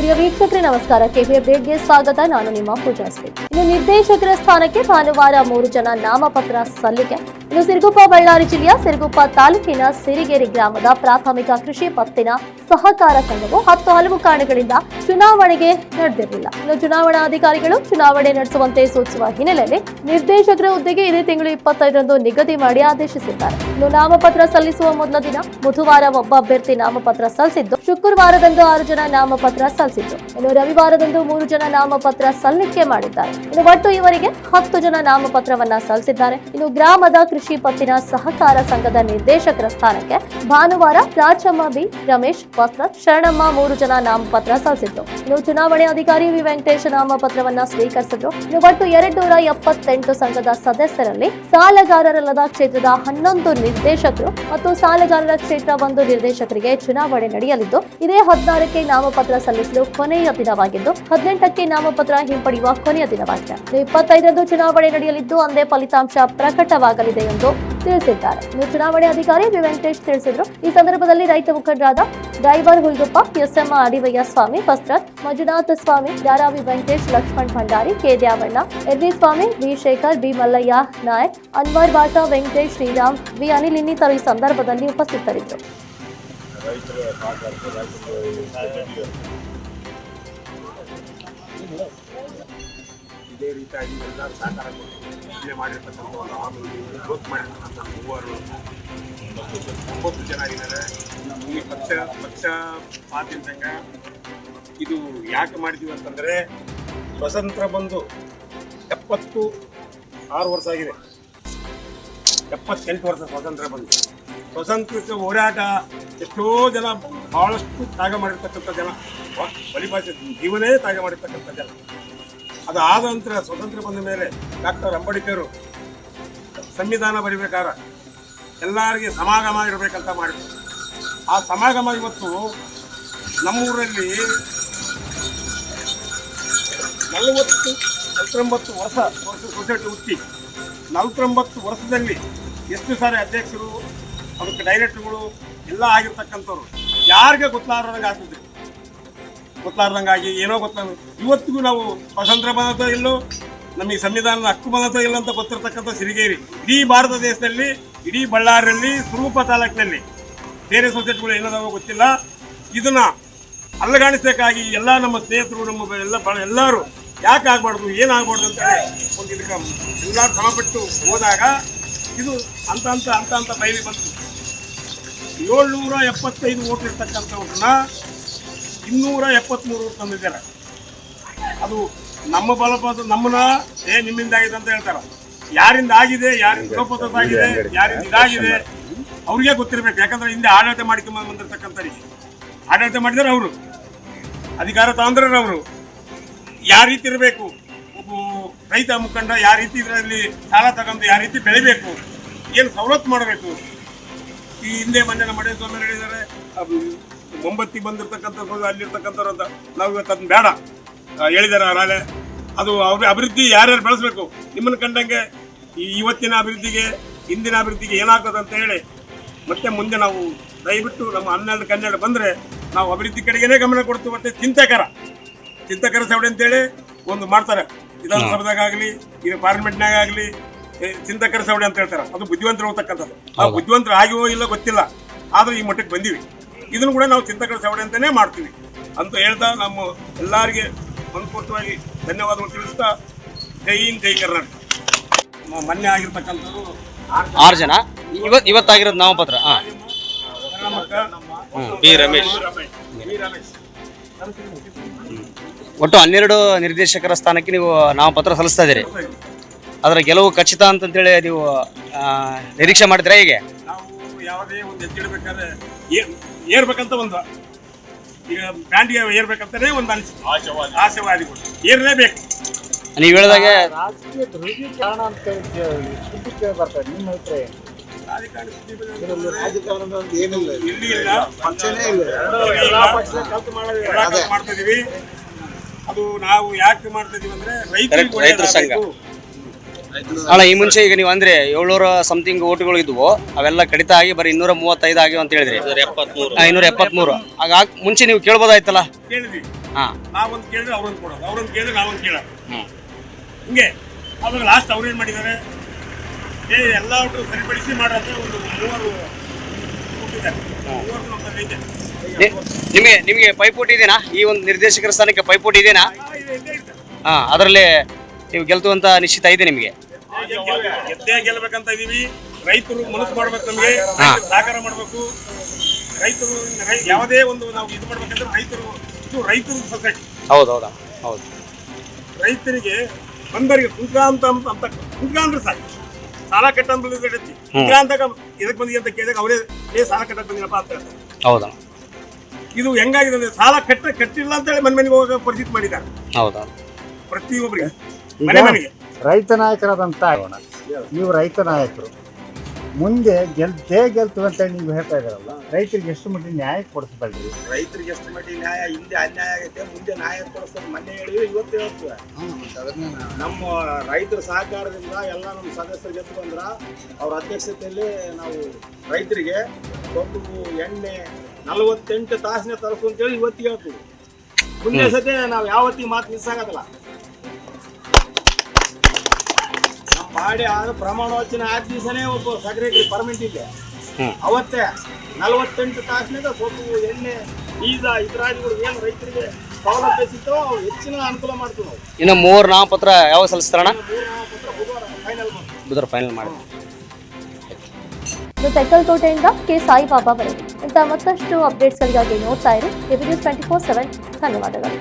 ಪ್ರಿಯ ವೀಕ್ಷಕರೇ ನಮಸ್ಕಾರ. ಕೆವಿ ಅಪ್ಡೇಟ್ಗೆ ಸ್ವಾಗತ. ನಾನು ನಿಮ್ಮ ಪೂಜಾ ಸ್ಪೀ. ಇನ್ನು ನಿರ್ದೇಶಕರ ಸ್ಥಾನಕ್ಕೆ ಭಾನುವಾರ 3 ಜನ ನಾಮಪತ್ರ ಸಲ್ಲಿಕೆ. ಇನ್ನು ಸಿರುಗುಪ್ಪ ಬಳ್ಳಾರಿ ಜಿಲ್ಲೆಯ ಸಿರುಗುಪ್ಪ ತಾಲೂಕಿನ ಸಿರಿಗೆರೆ ಗ್ರಾಮದ ಪ್ರಾಥಮಿಕ ಕೃಷಿ ಪತ್ತಿನ ಸಹಕಾರ ಸಂಘವು ಹಲವು ಕಾರಣಗಳಿಂದ ಚುನಾವಣೆಗೆ ನಡೆದಿರಲಿಲ್ಲ. ಇನ್ನು ಚುನಾವಣಾಧಿಕಾರಿಗಳು ಚುನಾವಣೆ ನಡೆಸುವಂತೆ ಸೂಚಿಸುವ ಹಿನ್ನೆಲೆಯಲ್ಲಿ ನಿರ್ದೇಶಕರ ಹುದ್ದೆಗೆ ಇದೇ ತಿಂಗಳು 25ರಂದು ನಿಗದಿ ಮಾಡಿ ಆದೇಶಿಸಿದ್ದಾರೆ. ಇನ್ನು ನಾಮಪತ್ರ ಸಲ್ಲಿಸುವ ಮೊದಲ ದಿನ ಬುಧವಾರ ಒಬ್ಬ ಅಭ್ಯರ್ಥಿ ನಾಮಪತ್ರ ಸಲ್ಲಿಸಿದ್ದು, ಶುಕ್ರವಾರದಂದು 6 ಜನ ನಾಮಪತ್ರ ಸಲ್ಲಿಸಿದ್ದು, ಇನ್ನು ರವಿವಾರದಂದು 3 ಜನ ನಾಮಪತ್ರ ಸಲ್ಲಿಕೆ ಮಾಡಿದ್ದಾರೆ. ಇನ್ನು ಒಟ್ಟು ಇವರಿಗೆ 10 ಜನ ನಾಮಪತ್ರವನ್ನ ಸಲ್ಲಿಸಿದ್ದಾರೆ. ಇನ್ನು ಗ್ರಾಮದ ಕೃಷಿ ಪತ್ತಿನ ಸಹಕಾರ ಸಂಘದ ನಿರ್ದೇಶಕರ ಸ್ಥಾನಕ್ಕೆ ಭಾನುವಾರ ರಾಜಮ್ಮ ಬಿ, ರಮೇಶ್, ವಸ್ತ್ರತ್, ಶರಣಮ್ಮ 3 ಜನ ನಾಮಪತ್ರ ಸಲ್ಲಿಸಿದ್ರು. ಇನ್ನು ಚುನಾವಣೆ ಅಧಿಕಾರಿ ವಿ ವೆಂಕಟೇಶ್ ನಾಮಪತ್ರವನ್ನ ಸ್ವೀಕರಿಸಿದ್ರು. ಇನ್ನು ಒಟ್ಟು 278 ಸಂಘದ ಸದಸ್ಯರಲ್ಲಿ ಸಾಲಗಾರರಲ್ಲದ ಕ್ಷೇತ್ರದ 11 ನಿರ್ದೇಶಕರು ಮತ್ತು ಸಾಲಗಾರರ ಕ್ಷೇತ್ರ 1 ನಿರ್ದೇಶಕರಿಗೆ ಚುನಾವಣೆ ನಡೆಯಲಿದ್ದು, ಇದೇ 16ಕ್ಕೆ ನಾಮಪತ್ರ ಸಲ್ಲಿಸಲು ಕೊನೆಯ ದಿನವಾಗಿದ್ದು, 18ಕ್ಕೆ ನಾಮಪತ್ರ ಹಿಂಪಡೆಯುವ ಕೊನೆಯ ದಿನವಾಗಿದೆ. 25ರಂದು ಚುನಾವಣೆ ನಡೆಯಲಿದ್ದು, ಅಂದೇ ಫಲಿತಾಂಶ ಪ್ರಕಟವಾಗಲಿದೆ ಎಂದು ತಿಳಿಸಿದ್ದಾರೆ. ಇನ್ನು ಚುನಾವಣೆ ಅಧಿಕಾರಿ ವಿ ವೆಂಕಟೇಶ್ ತಿಳಿಸಿದ್ರು. ಈ ಸಂದರ್ಭದಲ್ಲಿ ರೈತ ಮುಖಂಡರಾದ driver Hulguppa, S M Adivayya Swamy, Vastrat, Manjunatha Swamy, Dharavi Venkatesh, Lakshman Bhandari, K Dyavanna, R V Swamy, B Shekhar, B Mallayya Nayak, Anwar Bata, Venkatesh, Shriram, V Anil ಇನ್ನಿತರು ಈ ಸಂದರ್ಭದಲ್ಲಿ ಉಪಸ್ಥಿತರಿದ್ದರು. ಇದೇ ರೀತಿಯಾಗಿ ಎಲ್ಲರೂ ಸಹಕಾರ ಮಾಡಿರ್ತಕ್ಕಂಥ ಗ್ರೋತ್ ಮಾಡಿರ್ತಕ್ಕಂಥ 9 ಜನ ಇದ್ದಾರೆ. ಈ ಪಕ್ಷಪಾತದಿಂದ ಇದು ಯಾಕೆ ಮಾಡಿದ್ದೀವಿ ಅಂತಂದರೆ, ಸ್ವತಂತ್ರ ಬಂದು 76 ವರ್ಷ ಆಗಿದೆ. 78 ವರ್ಷ ಸ್ವಾತಂತ್ರ್ಯ ಬಂದು. ಸ್ವಾತಂತ್ರ್ಯಕ್ಕೆ ಹೋರಾಟ ಎಷ್ಟೋ ಜನ ಭಾಳಷ್ಟು ತ್ಯಾಗ ಮಾಡಿರ್ತಕ್ಕಂಥ ಜನ, ಬಲಿಪಾಸ ಜೀವನೇ ತ್ಯಾಗ ಮಾಡಿರ್ತಕ್ಕಂಥ ಜನ. ಅದು ಆದ ನಂತರ ಸ್ವತಂತ್ರ ಬಂದ ಮೇಲೆ ಡಾಕ್ಟರ್ ಅಂಬೇಡ್ಕರ್ ಸಂವಿಧಾನ ಬರಿಬೇಕಾದ್ರೆ ಎಲ್ಲರಿಗೆ ಸಮಾಗಮ ಇರಬೇಕಂತ ಮಾಡಿದ್ರು. ಆ ಸಮಾಗಮ ಇವತ್ತು ನಮ್ಮೂರಲ್ಲಿ 49 ವರ್ಷ ಸೊಸೈಟಿ ಹುಟ್ಟಿ 49 ವರ್ಷದಲ್ಲಿ ಎಷ್ಟು ಸಾರಿ ಅಧ್ಯಕ್ಷರು, ಅದಕ್ಕೆ ಡೈರೆಕ್ಟರ್ಗಳು ಎಲ್ಲ ಆಗಿರ್ತಕ್ಕಂಥವ್ರು ಯಾರಿಗೆ ಗೊತ್ತಾರ್ದಂಗಾಗಿ ಏನೋ ಇವತ್ತಿಗೂ ನಾವು ಸ್ವಾತಂತ್ರ್ಯ ಬಂದತೋ ಇಲ್ಲೋ, ನಮಗೆ ಸಂವಿಧಾನದ ಹಕ್ಕು ಬಂದತೋ ಇಲ್ಲ ಅಂತ ಗೊತ್ತಿರ್ತಕ್ಕಂಥ ಸಿರಿಗೇರಿ ಇಡೀ ಭಾರತ ದೇಶದಲ್ಲಿ, ಇಡೀ ಬಳ್ಳಾರಿಯಲ್ಲಿ, ಸುರಗುಪ್ಪ ತಾಲೂಕಿನಲ್ಲಿ ಬೇರೆ ಸೊಸೈಟಿಗಳು ಏನದಾವೋ ಗೊತ್ತಿಲ್ಲ. ಇದನ್ನ ಅಲ್ಲಗಾಣಿಸಬೇಕಾಗಿ ಎಲ್ಲ ನಮ್ಮ ಸ್ನೇಹಿತರು, ನಮ್ಮ ಎಲ್ಲರೂ ಯಾಕೆ ಆಗ್ಬಾರ್ದು, ಏನಾಗಬಾರ್ದು ಅಂತೇಳಿ ಒಂದು ಇದಕ್ಕೆ ಎಲ್ಲರೂ ಶ್ರಮಪಟ್ಟು ಹೋದಾಗ ಇದು ಅಂತ ಬಯಲಿ ಬಂತು. 775 ಓಟ್ ಇರ್ತಕ್ಕಂಥವ್ರನ್ನ 273 ಓಟ್ ತಂದಿದ್ದಾರೆ. ಅದು ನಮ್ಮ ಬಲಪಾದ ನಮ್ಮನ್ನ ನಿಮ್ಮಿಂದ ಆಗಿದೆ ಅಂತ ಹೇಳ್ತಾರೆ. ಯಾರಿಂದ ಆಗಿದೆ, ಯಾರಿಂದ ಲೋಪದೊತ್ತಾಗಿದೆ, ಯಾರಿಂದ ಇದಾಗಿದೆ ಅವ್ರಿಗೆ ಗೊತ್ತಿರಬೇಕು. ಯಾಕಂದ್ರೆ ಹಿಂದೆ ಆಡಳಿತ ಮಾಡ್ಕೊಂಡ್ ಬಂದಿರ್ತಕ್ಕಂಥವ್ರಿಗೆ ಆಡಳಿತ ಮಾಡಿದ್ರೆ ಅವರು, ಅಧಿಕಾರ ತಗೊಂಡ್ರೆ ಅವರು ಯಾವ ರೀತಿ ಇರಬೇಕು, ಒಬ್ಬ ರೈತ ಮುಖಂಡ ಯಾವ ರೀತಿ ಇದರಲ್ಲಿ ಸಾಲ ತಗೊಂಡು ಯಾವ ರೀತಿ ಬೆಳಿಬೇಕು, ಏನು ಸವಲತ್ತು ಮಾಡಬೇಕು. ಈ ಹಿಂದೆ ಮೊನ್ನೆ ನಮ್ಮ ಮನೆ ಸ್ವಾಮಿ ಹೇಳಿದ್ದಾರೆ, ಮುಂಬತ್ತಿಗೆ ಬಂದಿರ್ತಕ್ಕಂಥದ್ದು ಅಲ್ಲಿರ್ತಕ್ಕಂಥವ್ರು ಅಂತ. ನಾವು ಇವತ್ತು ಅದನ್ನ ಬೇಡ ಹೇಳಿದ್ದಾರೆ ನಾಳೆ. ಅದು ಅವ್ರ ಅಭಿವೃದ್ಧಿ ಯಾರ್ಯಾರು ಬೆಳೆಸ್ಬೇಕು, ನಿಮ್ಮನ್ನು ಕಂಡಂಗೆ ಇವತ್ತಿನ ಅಭಿವೃದ್ಧಿಗೆ ಹಿಂದಿನ ಅಭಿವೃದ್ಧಿಗೆ ಏನಾಗ್ತದೆ ಅಂತ ಹೇಳಿ ಮತ್ತೆ ಮುಂದೆ ನಾವು ದಯವಿಟ್ಟು ನಮ್ಮ 12 ಬಂದರೆ ನಾವು ಅಭಿವೃದ್ಧಿ ಕಡೆಗೇ ಗಮನ ಕೊಡ್ತೀವಿ. ಮತ್ತೆ ಚಿಂತಕರ ಸಭೆ ಅಂತೇಳಿ ಒಂದು ಮಾಡ್ತಾರೆ, ವಿಧಾನಸಭೆದಾಗಲಿ ಇದು ಪಾರ್ಲಿಮೆಂಟ್ನಾಗ ಆಗಲಿ ಚಿಂತಕರ ಸಭೆ ಅಂತ ಹೇಳ್ತಾರೆ. ಅದು ಬುದ್ಧಿವಂತರು ಹೋಗ್ತಕ್ಕಂಥದ್ದು. ಆ ಬುದ್ಧಿವಂತರು ಆಗಿವೋ ಇಲ್ಲ ಗೊತ್ತಿಲ್ಲ, ಆದರೂ ಈ ಮಟ್ಟಕ್ಕೆ ಬಂದೀವಿ. ಇದನ್ನು ಕೂಡ ನಾವು ಚಿಂತಕರ ಸಭೆ ಅಂತಲೇ ಮಾಡ್ತೀವಿ ಅಂತ ಹೇಳ್ತಾ ನಮ್ಮ ಎಲ್ಲರಿಗೆ ಮನಪೂರ್ವಕವಾಗಿ ಧನ್ಯವಾದಗಳು ತಿಳಿಸ್ತಾ, ಜೈ ಹಿಂದ್, ಜೈ ಕರ್ನಾಟಕ. ಮೊನ್ನೆ ಆಗಿರ್ತಕ್ಕಂಥದ್ದು 6 ಜನ ಇವತ್ತಾಗಿರೋದು ನಾಮಪತ್ರ. ಬಿ ರಮೇಶ್. ಒಟ್ಟು 12 ನಿರ್ದೇಶಕರ ಸ್ಥಾನಕ್ಕೆ ನೀವು ನಾಮಪತ್ರ ಸಲ್ಲಿಸ್ತಾ ಇದ್ದೀರಿ. ಅದರ ಗೆಲುವು ಖಚಿತ ಅಂತಂತೇಳಿ ನೀವು ನಿರೀಕ್ಷೆ ಮಾಡಿದ್ರೆ ಹೇಗೆ? ನಾವು ಯಾವುದೇ ಒಂದು ಹೆಜ್ಜೆಡ್ಬೇಕಾದ್ರೆ ಏರ್ಬೇಕಂತ ಒಂದು, ಈಗ ಬ್ಯಾಂಡ್ಗೆ ಏರ್ಬೇಕಂತಾನೆ ಒಂದು ಆಶಾವಾದಿಗಳು ಏರಲೇಬೇಕು. ನೀವು ಹೇಳಿದಾಗೆ ರಾಜಕೀಯ ಧ್ರುವೀಕರಣ ಅಂತ ಸುದ್ದಿ ಬರ್ತಾರೆ. ನಿಮ್ಮ ಅಭಿಪ್ರಾಯ? ಮಾಡ್ತಾ ಇದೀವಿ. ಅದು ನಾವು ಯಾಕೆ ಮಾಡ್ತಾ ಇದೀವಿ ಅಂದ್ರೆ ರೈತರ ಸಂಘ. ಅಲ್ಲ, ಈ ಮುಂಚೆ ಈಗ ನೀವು ಅಂದ್ರೆ 700 ಸಮಥಿಂಗ್ ಓಟುಗಳು ಇದ್ವು, ಅವೆಲ್ಲ ಕಡಿತ ಆಗಿ ಬರೀ 235 ಆಗಿವೆ ಅಂತ ಹೇಳಿದ್ರಿ. 273 ಆಗ ಮುಂಚೆ ನೀವು ಕೇಳ್ಬೋದಾಯ್ತಲ್ಲ. ಹಾಂ ನಾವೊಂದು ಕೇಳಿದ್ರೆ ಅವ್ರೊಂದು ಕೊಡೋದು, ಅವ್ರೊಂದು ಕೇಳಿದ್ರೆ ನಾವೊಂದು ಕೇಳೋದು. ಹ್ಞೂ ಹಿಂಗೆ ಅವಾಗ ಲಾಸ್ಟ್ ಅವ್ರೇನು ಮಾಡಿದ್ದಾರೆ, ಎಲ್ಲ ಒಟ್ಟು ಸರಿಪಡಿಸಿ ಮಾಡೋದು ಒಂದು 3 ಕೊಟ್ಟಿದ್ದಾರೆ. 3 ನಮ್ಮಲ್ಲಿ ಇದೆ. ನಿಮಗೆ ಪೈಪೋಟಿ ಇದೆನಾ? ಈ ಒಂದು ನಿರ್ದೇಶಕರ ಸ್ಥಾನಕ್ಕೆ ಪೈಪೋಟಿ ಇದೆನಾ? ಇದ್ದೇ ಇರ್ತದೆ. ಹಾಂ, ಅದರಲ್ಲಿ ನೀವು ಗೆಲ್ತುವಂತ ನಿಶ್ಚಿತ ಇದೆ ನಿಮಗೆ? ಗೆದ್ದೇ ಗೆಲ್ಬೇಕಂತ ಇದೀವಿ. ರೈತರು ಮನಸ್ಸು ಮಾಡ್ಬೇಕು, ನಮಗೆ ಸಹಕಾರ ಮಾಡಬೇಕು. ರೈತರು ಯಾವುದೇ ಒಂದು ನಾವು ಇದು ಮಾಡ್ಬೇಕಂದ್ರೆ ಇದು ರೈತರ ಸೊಸೈಟಿ. ಹೌದೌದಾ? ಹೌದು. ರೈತರಿಗೆ ಬಂದರಿಗೆ ಕುಂಕ ಅಂತ ಕುಂಕ ಅಂದ್ರೆ ಸಾಕು, ಸಾಲ ಕಟ್ಟ ಅಂತ ಕುಂಕ ಅಂತ ಇದಕ್ಕೆ ಬಂದಿ ಅಂತ ಕೇಳಿದಾಗ ಅವರೇ ಸಾಲ ಕಟ್ಟಕ್ಕೆ ಬಂದಿರಪ್ಪ ಅಂತ ಹೇಳ್ತಾರೆ. ಹೌದಾ? ಇದು ಹೆಂಗಾಗಿದೆ ಅಂದ್ರೆ ಸಾಲ ಕಟ್ಟಿಲ್ಲ ಅಂತ ಹೇಳಿ ಮನೆ ಮನೆಗೆ ಹೋಗೋ ಪರಿಸ್ಥಿತಿ ಮಾಡಿದ್ದಾರೆ. ಹೌದಾ? ಪ್ರತಿಯೊಬ್ಬರಿಗೆ ಮನೆ ಮನೆಗೆ ರೈತ ನಾಯಕರಾದಂತ ನೀವು ರೈತ ನಾಯಕರು ಮುಂದೆ ಗೆಲ್ತು ಅಂತ ನೀವು ಹೇಳ್ತಾ ಇದಾರಲ್ಲ, ರೈತರಿಗೆ ಎಷ್ಟು ಮಟ್ಟಿಗೆ ನ್ಯಾಯ ಕೊಡಿಸ್ಬೇಡ್ರಿ? ರೈತರಿಗೆ ಎಷ್ಟು ಮಟ್ಟಿಗೆ ನ್ಯಾಯ, ಹಿಂದೆ ಅನ್ಯಾಯ ಆಗೈತೆ, ಮುಂದೆ ನ್ಯಾಯ ಕೊಡಿಸೋದು ಮೊನ್ನೆ ಹೇಳಿವಿ, ಇವತ್ತು ಹೇಳ್ತೀವಿ. ನಮ್ಮ ರೈತರ ಸಹಕಾರದಿಂದ ಎಲ್ಲ ನಮ್ಮ ಸದಸ್ಯರು ಗೆದ್ದು ಬಂದ್ರ ಅವ್ರ ಅಧ್ಯಕ್ಷತೆಯಲ್ಲಿ ನಾವು ರೈತರಿಗೆ ಸೊಪ್ಪು ಎಣ್ಣೆ 48 ತಾಸಿನ ತರಿಸು ಅಂತೇಳಿ ಇವತ್ತಿಗೆ ಹೇಳ್ತೀವಿ. ಮುಂದೆ ಸತೆ ನಾವು ಯಾವತ್ತಿಗೆ ಮಾತು ಮಿಸ್ ಆಗೋದಿಲ್ಲ. ನಮ್ಮ ಬಾಡಿ ಆದ ಪ್ರಮಾಣ ವಚನ ಆದ ದಿವಸನೇ ಒಬ್ಬ ಸೆಕ್ರೆಟರಿ ಪರ್ಮಿಟ್ ಇದೆ, ಅವತ್ತೇ 48 ತಾಸಿನಾಗ ಸೊಪ್ಪು ಎಣ್ಣೆ ಬೀಜ ಇತರಾದಿಗಳು ಏನು ರೈತರಿಗೆ ಸೌಲಭ್ಯ ಸಿಗ್ತಾವೋ ಅವು ಹೆಚ್ಚಿನ ಅನುಕೂಲ ಮಾಡ್ತೀವಿ ನಾವು. ಇನ್ನು 3 ನಾಮಪತ್ರ ಯಾವಾಗ ಸಲ್ಲಿಸ್ತಾರಣ? ಬುಧವಾರ ಫೈನಲ್ ಮಾಡಿ. ತೆಕ್ಕಲಕೋಟೆಯಿಂದ ಕೆ ಸಾಯಿಬಾಬಾ ವರೆಗೆ ಇಂಥ ಮತ್ತಷ್ಟು ಅಪ್ಡೇಟ್ಸ್ಗಳಿಗಾಗಿ ನೋಡ್ತಾ ಇರಿ ABNews 24/7. ಧನ್ಯವಾದಗಳು.